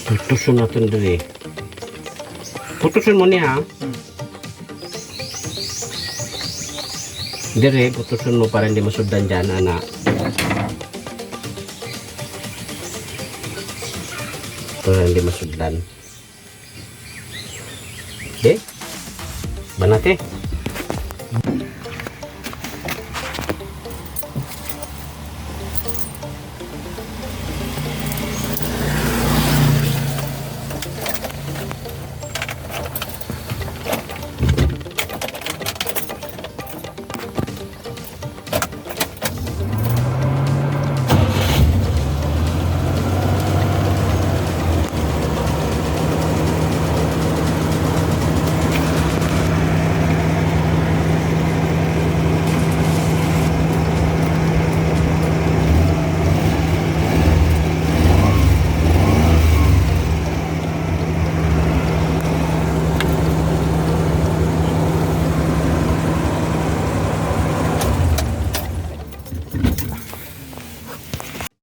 Putusin natin dali. Putusin mo niya. Dire, putusin mo para hindi masuddan dyan, anak. Para hindi masuddan. Okay? Banate.